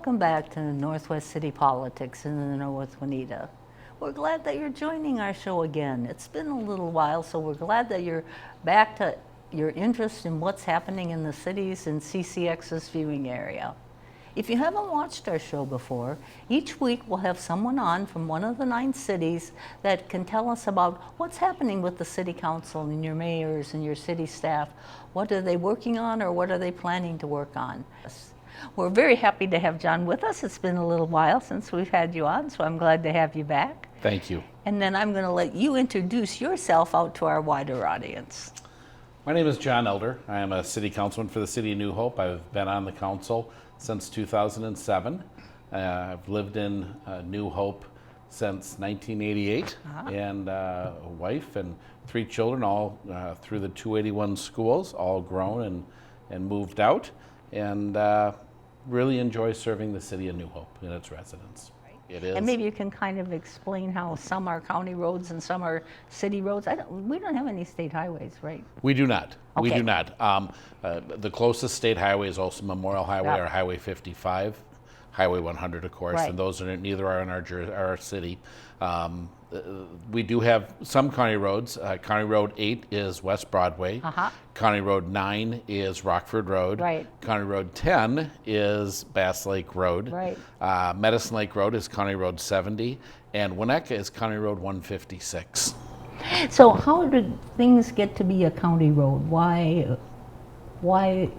Welcome back to Northwest City Politics in the Know with Juanita. We're glad that you're joining our show again. It's been a little while, so we're glad that you're back to your interest in what's happening in the cities and CCX's viewing area. If you haven't watched our show before, each week we'll have someone on from one of the 9 cities that can tell us about what's happening with the city council and your mayors and your city staff. What are they working on, or what are they planning to work on? We're very happy to have John with us. It's been a little while since we've had you on, so I'm glad to have you back. Thank you. And then I'm going to let you introduce yourself out to our wider audience. My name is John Elder. I am a city councilman for the city of New Hope. I've been on the council since 2007. I've lived in New Hope since 1988, and a wife and 3 children, all through the 281 schools, all grown and moved out, and really enjoy serving the city of New Hope and its residents. It is. And maybe you can kind of explain how some are county roads and some are city roads. We don't have any state highways, right? We do not. Okay. We do not. The closest state highway is also Memorial Highway or Highway 55, Highway 100, of course, and those are neither are in our city. We do have some county roads. County Road 8 is West Broadway. County Road 9 is Rockford Road. County Road 10 is Bass Lake Road. Medicine Lake Road is County Road 70, and Winnetka is County Road 156. So how did things get to be a county road? Why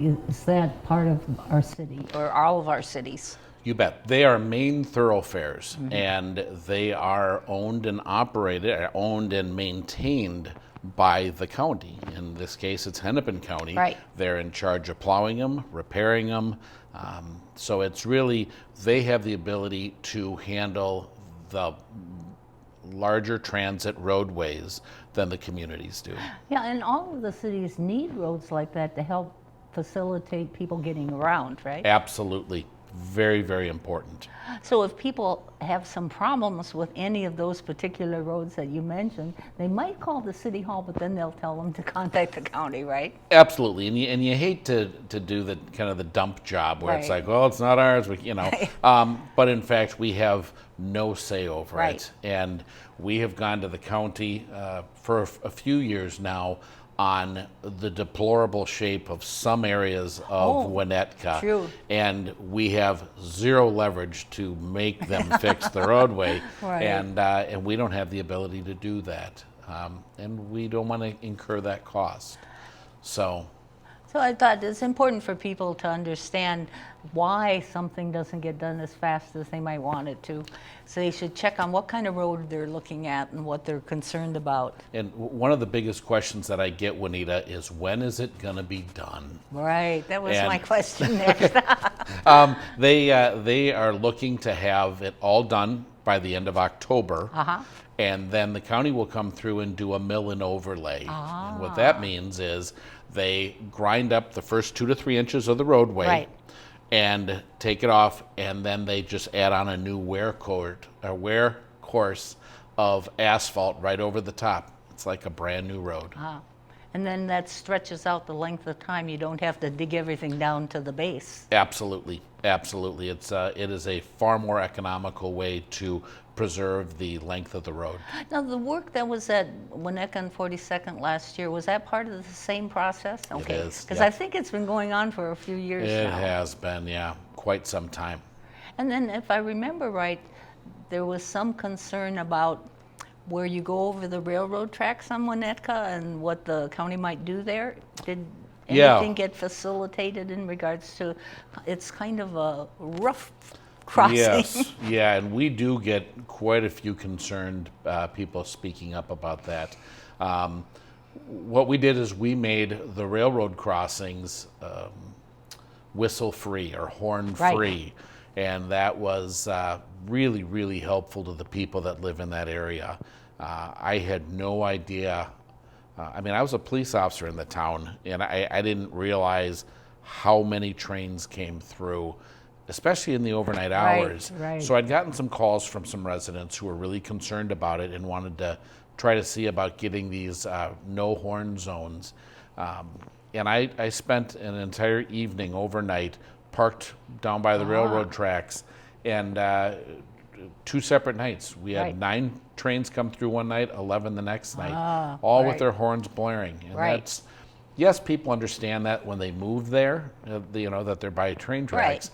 is that part of our city, or all of our cities? You bet. They are main thoroughfares, and they are owned and operated, owned and maintained by the county. In this case, it's Hennepin County. They're in charge of plowing them, repairing them. So it's really, they have the ability to handle the larger transit roadways than the communities do. Yeah, and all of the cities need roads like that to help facilitate people getting around, right? Absolutely. Very, very important. So if people have some problems with any of those particular roads that you mentioned, they might call the city hall, but then they'll tell them to contact the county, right? Absolutely, and you hate to do the kind of the dump job where it's like, well, it's not ours, but in fact we have no say over it, and we have gone to the county for a few years now on the deplorable shape of some areas of Winnetka, and we have zero leverage to make them fix the roadway, and we don't have the ability to do that, and we don't want to incur that cost. So I thought it's important for people to understand why something doesn't get done as fast as they might want it to. So they should check on what kind of road they're looking at and what they're concerned about. And one of the biggest questions that I get, Juanita, is when is it going to be done? Right, that was my question next. They are looking to have it all done by the end of October. And then the county will come through and do a mill and overlay. And what that means is they grind up the first 2 to 3 inches of the roadway and take it off, and then they just add on a new wear course of asphalt right over the top. It's like a brand new road. And then that stretches out the length of time. You don't have to dig everything down to the base. Absolutely, absolutely. It is a far more economical way to preserve the length of the road. Now, the work that was at Winnetka and 42nd last year, was that part of the same process? Okay. It is. Because I think it's been going on for a few years now. It has been, quite some time. And then, if I remember right, there was some concern about where you go over the railroad tracks on Winnetka and what the county might do there. Did anything get facilitated in regards to, it's kind of a rough crossing? Yes, and we do get quite a few concerned people speaking up about that. What we did is we made the railroad crossings whistle-free or horn-free, and that was really, really helpful to the people that live in that area. I had no idea. I was a police officer in the town, and I didn't realize how many trains came through, especially in the overnight hours. So I'd gotten some calls from some residents who were really concerned about it and wanted to try to see about getting these no horn zones. And I spent an entire evening overnight parked down by the railroad tracks, and 2 separate nights. We had 9 trains come through one night, 11 the next night, all with their horns blaring. And that's, yes, people understand that when they move there, that they're by train tracks,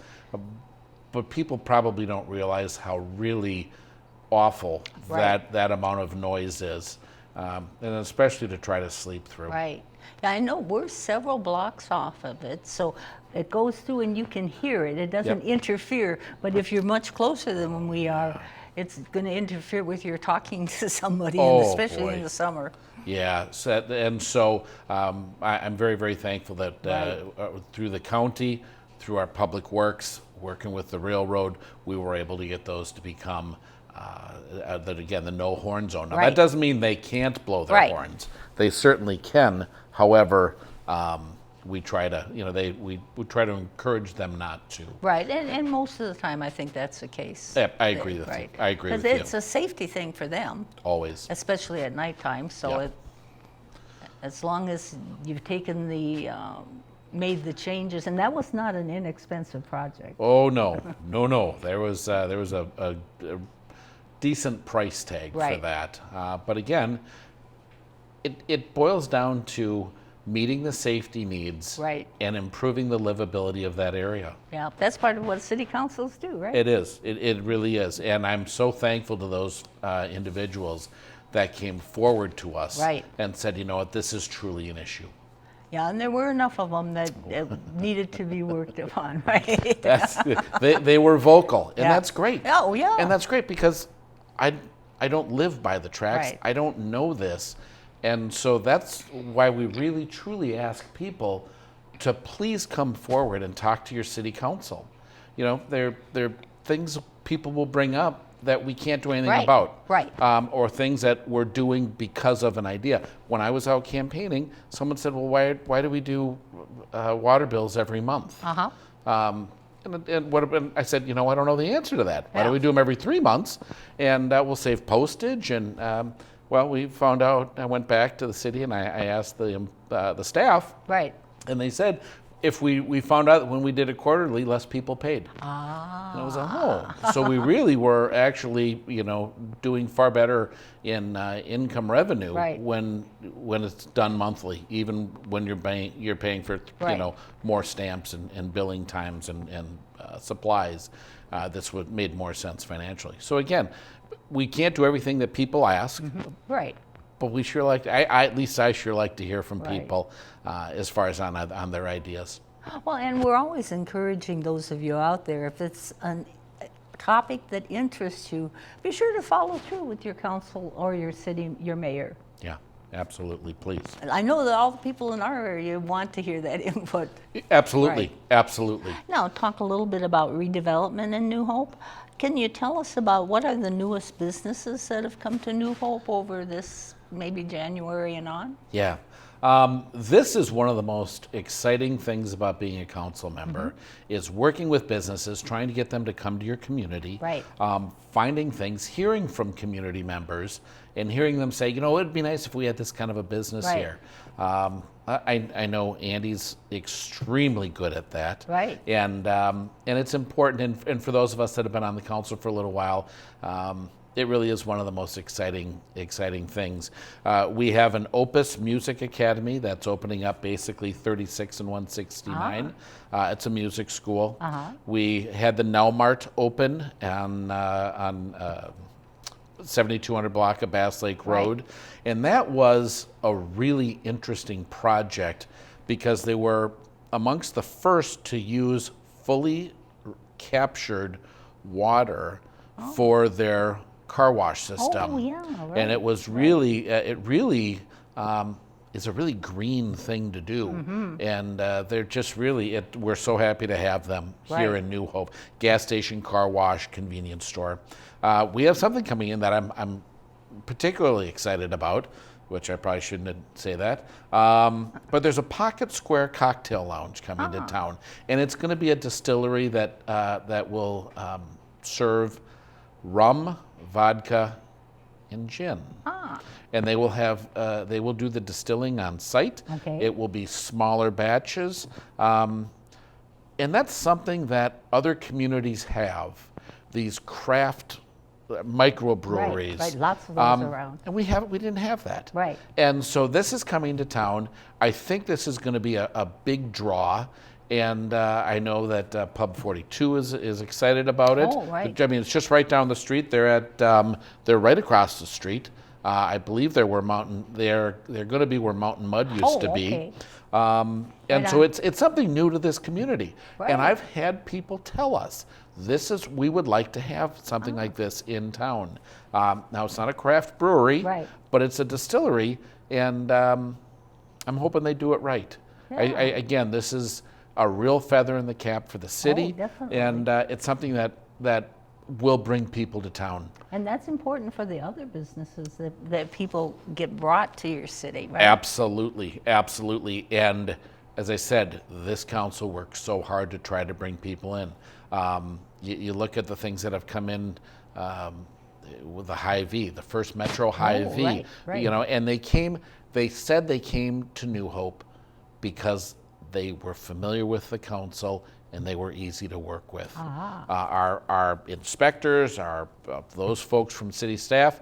but people probably don't realize how really awful that amount of noise is, and especially to try to sleep through. Right. Yeah, I know we're several blocks off of it, so it goes through and you can hear it. It doesn't interfere, but if you're much closer than we are, it's going to interfere with your talking to somebody, and especially in the summer. Yeah, so I'm very, very thankful that through the county, through our public works, working with the railroad, we were able to get those to become, the no horn zone. Now, that doesn't mean they can't blow their horns. They certainly can. However, we try to, we try to encourage them not to. Right, and most of the time I think that's the case. Yeah, I agree with you. I agree with you. Because it's a safety thing for them. Always. Especially at nighttime, so as long as you've taken made the changes, and that was not an inexpensive project. Oh, no. There was a decent price tag for that. But again, it boils down to meeting the safety needs and improving the livability of that area. Yeah, that's part of what city councils do, right? It is. It really is. And I'm so thankful to those individuals that came forward to us and said, you know what, this is truly an issue. Yeah, and there were enough of them that needed to be worked upon, right? They were vocal, and that's great. Oh, yeah. And that's great because I don't live by the tracks. I don't know this. And so that's why we really, truly ask people to please come forward and talk to your city council. There are things people will bring up that we can't do anything about. Or things that we're doing because of an idea. When I was out campaigning, someone said, well, why do we do water bills every month? And I said, I don't know the answer to that. Why don't we do them every 3 months? And we'll save postage. And well, we found out, I went back to the city and I asked the staff. And they said, if we found out that when we did it quarterly, less people paid. And I was like, oh. So we really were actually, doing far better in income revenue when it's done monthly, even when you're paying for more stamps and billing times and supplies. This would made more sense financially. So again, we can't do everything that people ask. But we sure like, at least I sure like to hear from people as far as on their ideas. Well, and we're always encouraging those of you out there, if it's a topic that interests you, be sure to follow through with your council or your city, your mayor. Yeah, absolutely, please. I know that all the people in our area want to hear that input. Absolutely, absolutely. Now, talk a little bit about redevelopment in New Hope. Can you tell us about what are the newest businesses that have come to New Hope over this maybe January and on? Yeah. This is one of the most exciting things about being a council member is working with businesses, trying to get them to come to your community, finding things, hearing from community members, and hearing them say, it'd be nice if we had this kind of a business here. I know Andy's extremely good at that. And it's important, and for those of us that have been on the council for a little while, it really is one of the most exciting things. We have an Opus Music Academy that's opening up basically 36 and 169. It's a music school. We had the Nelmart open on 7200 block of Bass Lake Road. And that was a really interesting project because they were amongst the first to use fully captured water for their car wash system. And it was really, is a really green thing to do. And they're just really, we're so happy to have them here in New Hope. Gas station, car wash, convenience store. We have something coming in that I'm particularly excited about, which I probably shouldn't say that. But there's a Pocket Square cocktail lounge coming to town. And it's going to be a distillery that will serve rum, vodka, and gin. And they will have they will do the distilling on site. It will be smaller batches. And that's something that other communities have, these craft microbreweries. Right, lots of those around. And we didn't have that. Right. And so this is coming to town. I think this is going to be a big draw. And I know that Pub 42 is excited about it. Oh, right. I mean, it's just right down the street. They're right across the street. I believe they're going to be where Mountain Mud used to be. Okay. And so it's something new to this community. Right. And I've had people tell us, we would like to have something like this in town. Now, it's not a craft brewery, Right. but it's a distillery, and I'm hoping they do it right. Yeah. Again, this is a real feather in the cap for the city, definitely. and it's something that will bring people to town. And that's important for the other businesses that people get brought to your city, right? Absolutely, absolutely. And as I said, this council works so hard to try to bring people in. You look at the things that have come in with the Hy-Vee, the first Metro Hy-Vee, right. And they said they came to New Hope because they were familiar with the council and they were easy to work with. Our inspectors, those folks from city staff,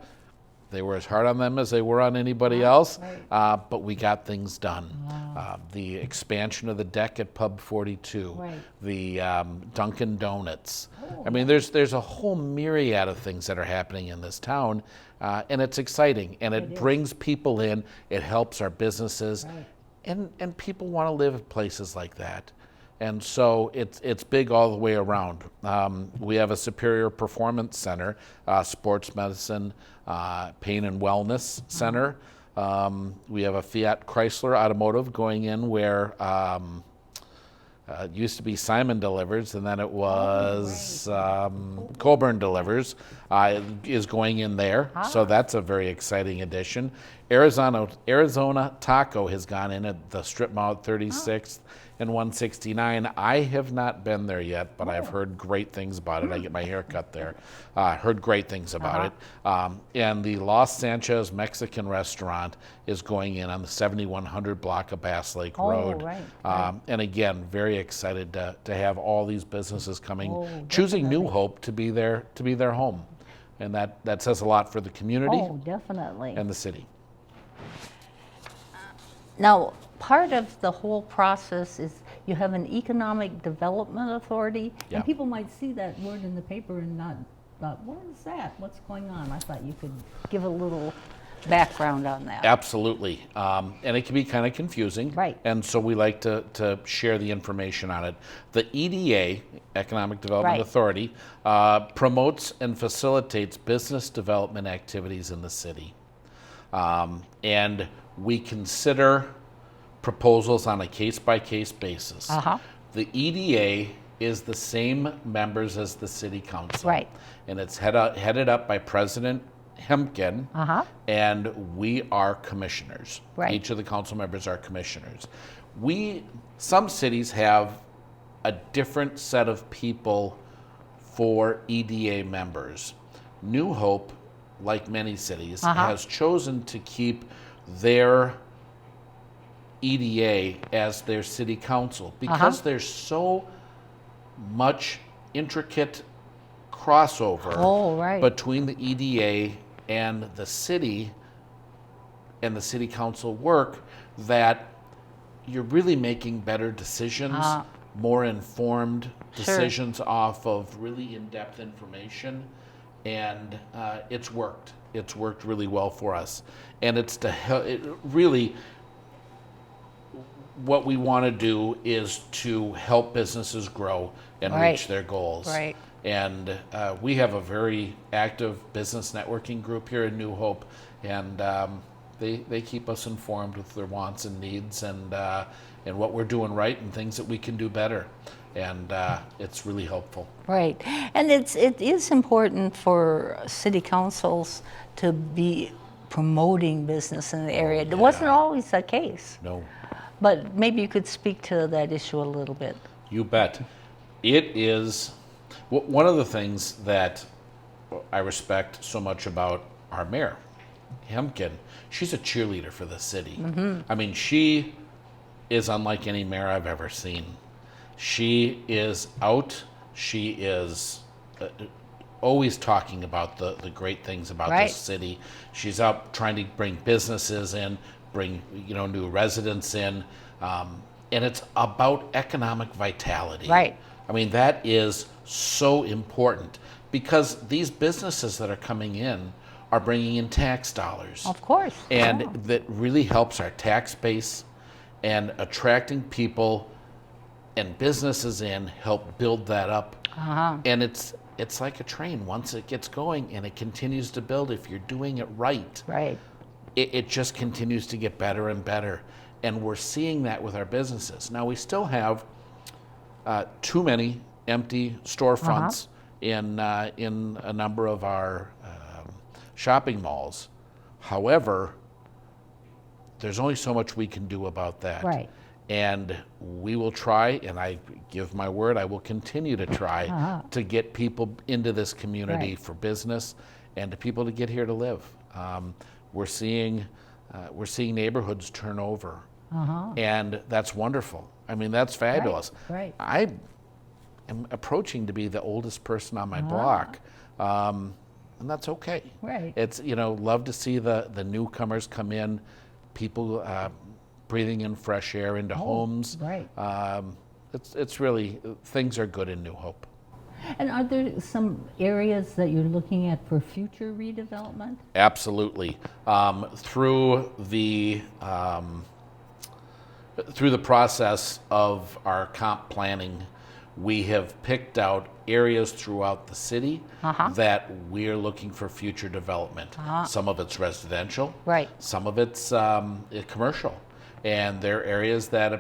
they were as hard on them as they were on anybody else, but we got things done. The expansion of the deck at Pub 42, the Dunkin' Donuts. I mean, there's a whole myriad of things that are happening in this town, and it's exciting, and it brings people in, it helps our businesses, and people want to live in places like that. And so it's big all the way around. We have a Superior Performance Center, Sports Medicine, Pain and Wellness Center. We have a Fiat Chrysler Automotive going in where it used to be Simon Delivers, and then it was Coburn Delivers is going in there. So that's a very exciting addition. Arizona Taco has gone in at the Strip Mall at 36th and 169. I have not been there yet, but I've heard great things about it. I get my hair cut there. Heard great things about it. And the Los Sanchez Mexican restaurant is going in on the 7100 block of Bass Lake Road. And again, very excited to have all these businesses coming, choosing New Hope to be their home. And that says a lot for the community and the city. Now, part of the whole process is you have an economic development authority, and people might see that word in the paper and not thought, what is that? What's going on? I thought you could give a little background on that. Absolutely. And it can be kind of confusing. Right. And so we like to share the information on it. The EDA, Economic Development Authority, promotes and facilitates business development activities in the city. And we consider proposals on a case-by-case basis. The EDA is the same members as the city council. And it's headed up by President Hempkin, and we are commissioners. Each of the council members are commissioners. Some cities have a different set of people for EDA members. New Hope, like many cities, has chosen to keep their EDA as their city council because there's so much intricate crossover between the EDA and the city council work that you're really making better decisions, more informed decisions off of really in-depth information, and it's worked. It's worked really well for us, and it's really what we want to do is to help businesses grow and reach their goals. And we have a very active business networking group here in New Hope, and they keep us informed with their wants and needs and what we're doing right and things that we can do better. And it's really helpful. And it is important for city councils to be promoting business in the area. It wasn't always the case. No. But maybe you could speak to that issue a little bit. You bet. It is one of the things that I respect so much about our mayor, Hempkin. She's a cheerleader for the city. I mean, she is unlike any mayor I've ever seen. She is out. She is always talking about the great things about Right. this city. She's out trying to bring businesses in, bring new residents in, and it's about economic vitality. Right. I mean, that is so important because these businesses that are coming in are bringing in tax dollars. Of course. And Yeah. that really helps our tax base, and attracting people and businesses in help build that up. And it's like a train. Once it gets going and it continues to build, if you're doing it right, Right. it just continues to get better and better. And we're seeing that with our businesses. Now, we still have too many empty storefronts in a number of our shopping malls. However, there's only so much we can do about that. Right. And we will try, and I give my word, I will continue to try to get people into this community Right. for business and to people to get here to live. We're seeing neighborhoods turn over, and that's wonderful. I mean, that's fabulous. Right. I am approaching to be the oldest person on my block, and that's okay. Right. It's love to see the newcomers come in, people breathing in fresh air into homes. Right. It's really, things are good in New Hope. And are there some areas that you're looking at for future redevelopment? Absolutely. Through the process of our comp planning, we have picked out areas throughout the city that we're looking for future development. Some of it's residential, Right. some of it's commercial, and there are areas that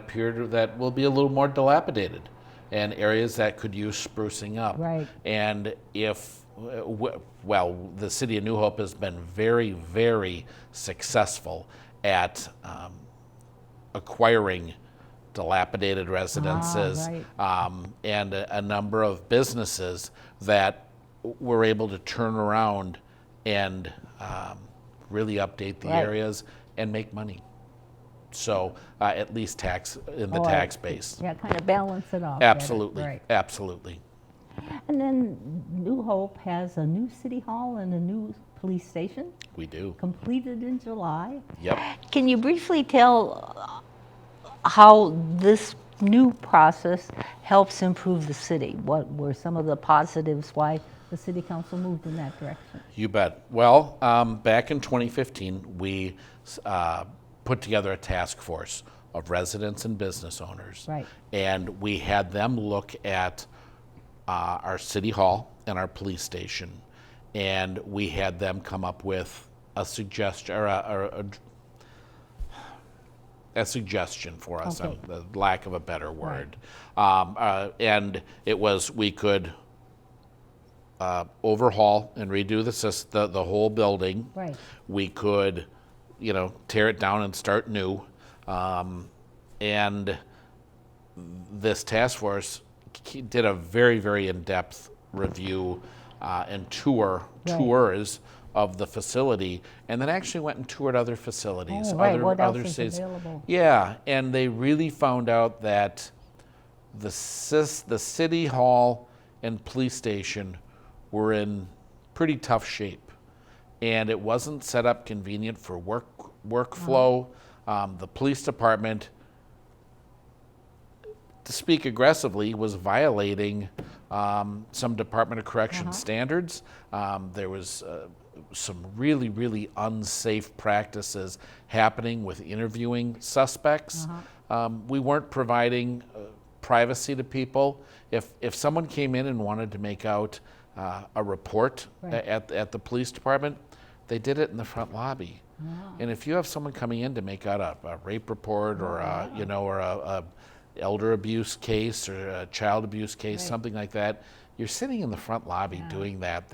that will be a little more dilapidated, and areas that could use sprucing up. Right. And the city of New Hope has been very, very successful at acquiring dilapidated residences, and a number of businesses that we're able to turn around and really update the Right. areas and make money. So at least tax base. Yeah, kind of balance it off. Absolutely, Right. absolutely. And then New Hope has a new city hall and a new police station We do. completed in July. Yep. Can you briefly tell how this new process helps improve the city? What were some of the positives why the city council moved in that direction? You bet. Well, back in 2015, we put together a task force of residents and business owners. Right. And we had them look at our city hall and our police station, and we had them come up with a suggestion or a suggestion for us, Okay. the lack of a better word. And it was, we could overhaul and redo the whole building. Right. We could, tear it down and start new. And this task force did a very, very in-depth review and tours of the facility, and then actually went and toured other facilities, What else other is cities. available? Yeah, and they really found out that the city hall and police station were in pretty tough shape, and it wasn't set up convenient for workflow. The police department, to speak aggressively, was violating some Department of Corrections standards. There was some really, really unsafe practices happening with interviewing suspects. We weren't providing privacy to people. If someone came in and wanted to make out a report at the police department, they did it in the front lobby. And if you have someone coming in to make out a rape report or a elder abuse case or a child abuse case, something like that, you're sitting in the front lobby doing that.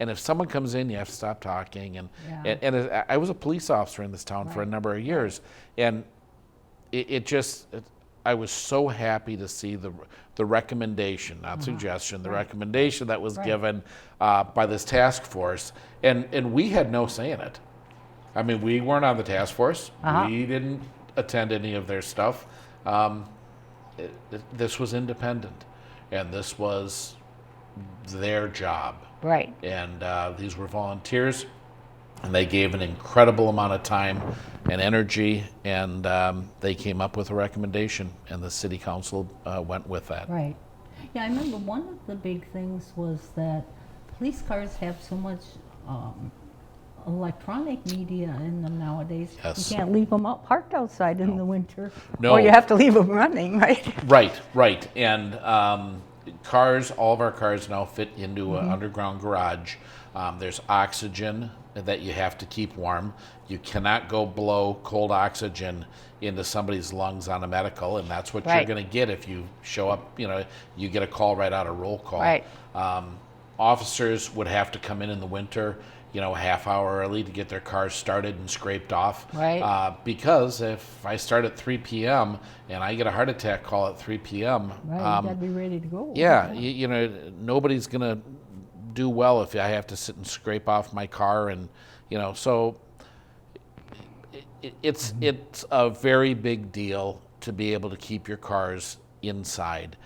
And if someone comes in, you have to stop talking. And I was a police officer in this town for a number of years, and I was so happy to see the recommendation, not suggestion, the recommendation that was given by this task force, and we had no say in it. I mean, we weren't on the task force. We didn't attend any of their stuff. this was independent, and this was their job. Right. And these were volunteers, and they gave an incredible amount of time and energy, and they came up with a recommendation, and the city council went with that. Right. Yeah, I remember one of the big things was that police cars have so much electronic media in them nowadays. Yes. You can't leave them out parked outside in the winter. No. Or you have to leave them running, right? Right. And cars, all of our cars now fit into an underground garage. There's oxygen that you have to keep warm. You cannot go blow cold oxygen into somebody's lungs on a medical, and that's what you're Right. going to get if you show up. You get a call right out of roll call. Right. Officers would have to come in the winter, a half hour early to get their cars started and scraped off. Right. Because if I start at 3 p.m. and I get a heart attack call at 3 p.m., Right, you gotta be ready to go. yeah, nobody's gonna do well if I have to sit and scrape off my car, and so it's a very big deal to be able to keep your cars inside.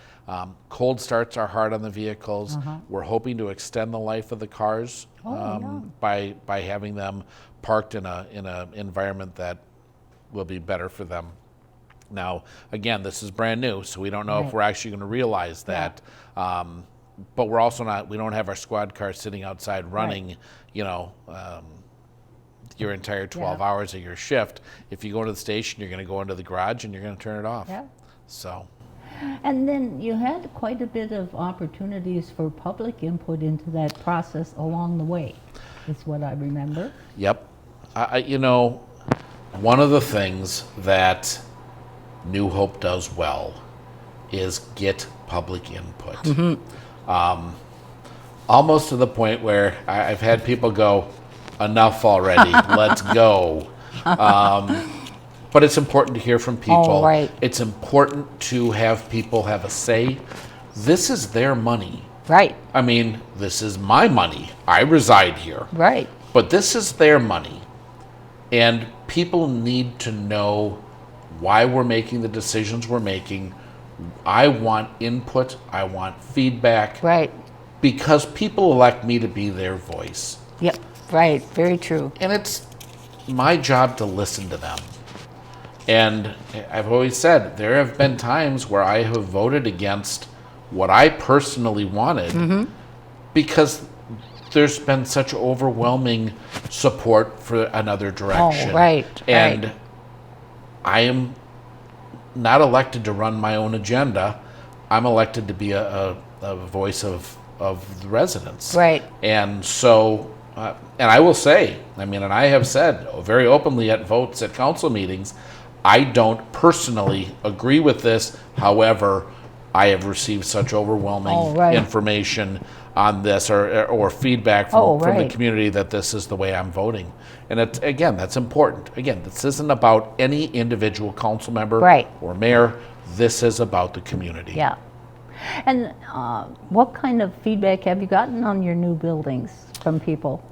Cold starts are hard on the vehicles. We're hoping to extend the life of the cars by having them parked in a environment that will be better for them. Now, again, this is brand new, so we don't know if we're actually going to realize that. But we're also not. We don't have our squad cars sitting outside running. Your entire 12 hours of your shift. If you go to the station, you're going to go into the garage and you're going to turn it off. Yeah. So. And then you had quite a bit of opportunities for public input into that process along the way, is what I remember. Yep. One of the things that New Hope does well is get public input. Almost to the point where I've had people go, enough already, let's go. But it's important to hear from people. Oh, right. It's important to have people have a say. This is their money. Right. I mean, this is my money. I reside here. Right. But this is their money. And people need to know why we're making the decisions we're making. I want input. I want feedback. Right. Because people elect me to be their voice. Yep. Right. Very true. And it's my job to listen to them. And I've always said there have been times where I have voted against what I personally wanted because there's been such overwhelming support for another direction. Oh, right. And right. I am not elected to run my own agenda. I'm elected to be a voice of the residents. Right. And so, and I will say, and I have said very openly at votes at council meetings, I don't personally agree with this. However, I have received such overwhelming information on this or feedback from the community that this is the way I'm voting. And that's important. Again, this isn't about any individual council member or mayor. This is about the community. Yeah. And what kind of feedback have you gotten on your new buildings from people?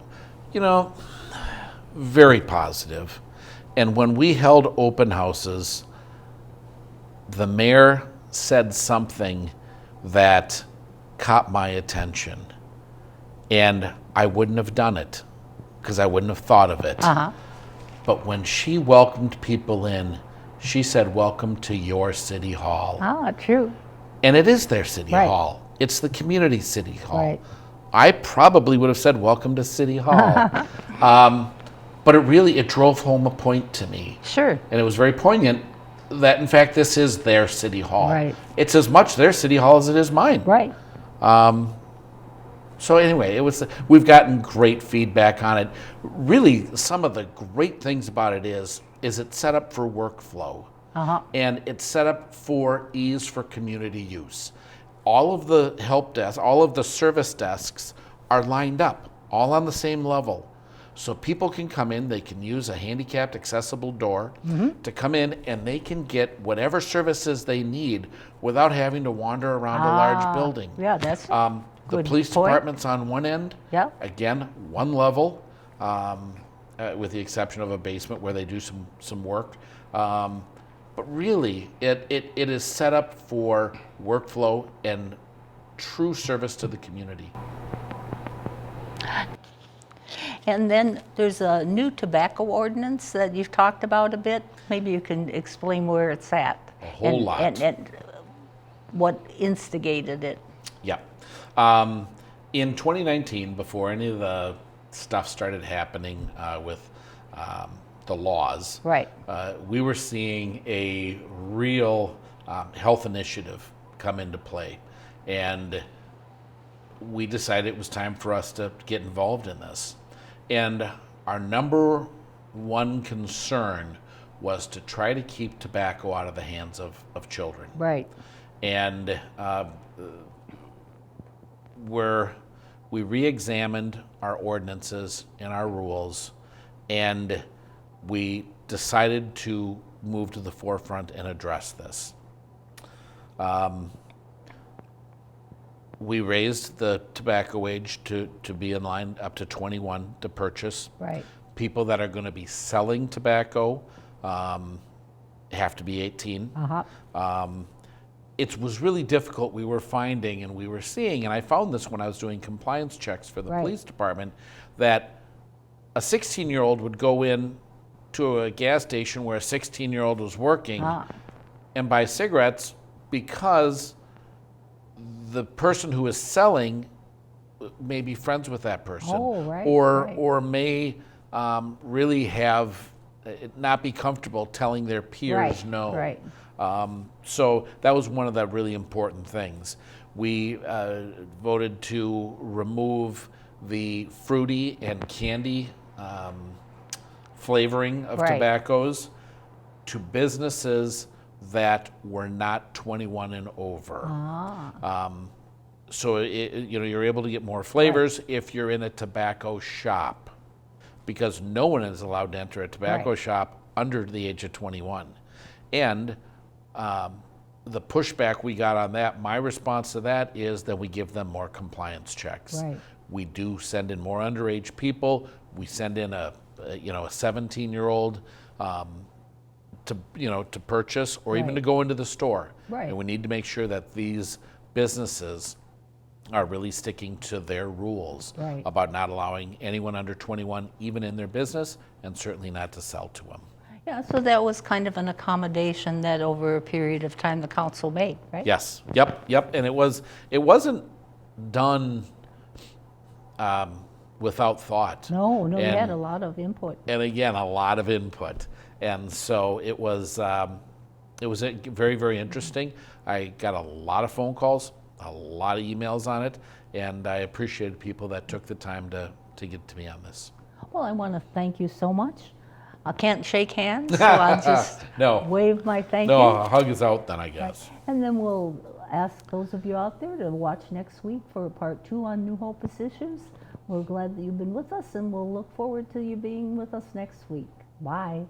Very positive. And when we held open houses, the mayor said something that caught my attention. And I wouldn't have done it because I wouldn't have thought of it. But when she welcomed people in, she said, "Welcome to your city hall." Ah, true. And it is their city hall. It's the community city hall. Right. I probably would have said, "Welcome to City Hall." But it drove home a point to me. Sure. And it was very poignant that, in fact, this is their city hall. Right. It's as much their city hall as it is mine. Right. So anyway, we've gotten great feedback on it. Really, some of the great things about it is it's set up for workflow. And it's set up for ease for community use. All of the help desks, all of the service desks are lined up, all on the same level. So people can come in, they can use a handicapped accessible door to come in, and they can get whatever services they need without having to wander around a large building. Yeah, that's the police department's on one end. Yeah. Again, one level, with the exception of a basement where they do some work. but really, it is set up for workflow and true service to the community. And then there's a new tobacco ordinance that you've talked about a bit. Maybe you can explain where it's at. A whole lot. And what instigated it. Yeah. In 2019, before any of the stuff started happening with the laws, Right. We were seeing a real health initiative come into play. And we decided it was time for us to get involved in this. And our number one concern was to try to keep tobacco out of the hands of children. Right. And we re-examined our ordinances and our rules, and we decided to move to the forefront and address this. We raised the tobacco age to be in line up to 21 to purchase. Right. People that are going to be selling tobacco have to be 18. It was really difficult. We were finding and we were seeing, and I found this when I was doing compliance checks for the Right. police department, that a 16-year-old would go in to a gas station where a 16-year-old was working and buy cigarettes because the person who is selling may be friends with that person, or may really have not be comfortable telling their peers no. Right. So that was one of the really important things. We voted to remove the fruity and candy flavoring of tobaccos to businesses that were not 21 and over. So you're able to get more flavors if you're in a tobacco shop, because no one is allowed to enter a tobacco shop under the age of 21. And the pushback we got on that, my response to that is that we give them more compliance checks. Right. We do send in more underage people. We send in a 17-year-old to purchase or even to go into the store. Right. And we need to make sure that these businesses are really sticking to their rules about not allowing anyone under 21 even in their business, and certainly not to sell to them. Yeah, so that was kind of an accommodation that over a period of time the council made, right? Yes. Yep. And it wasn't done without thought. No, you had a lot of input. And again, a lot of input. And so it was very, very interesting. I got a lot of phone calls, a lot of emails on it, and I appreciated people that took the time to get to me on this. Well, I want to thank you so much. I can't shake hands, so I'll just wave my thank you. No, a hug is out then, I guess. And then we'll ask those of you out there to watch next week for part 2 on New Hope issues. We're glad that you've been with us, and we'll look forward to you being with us next week. Bye.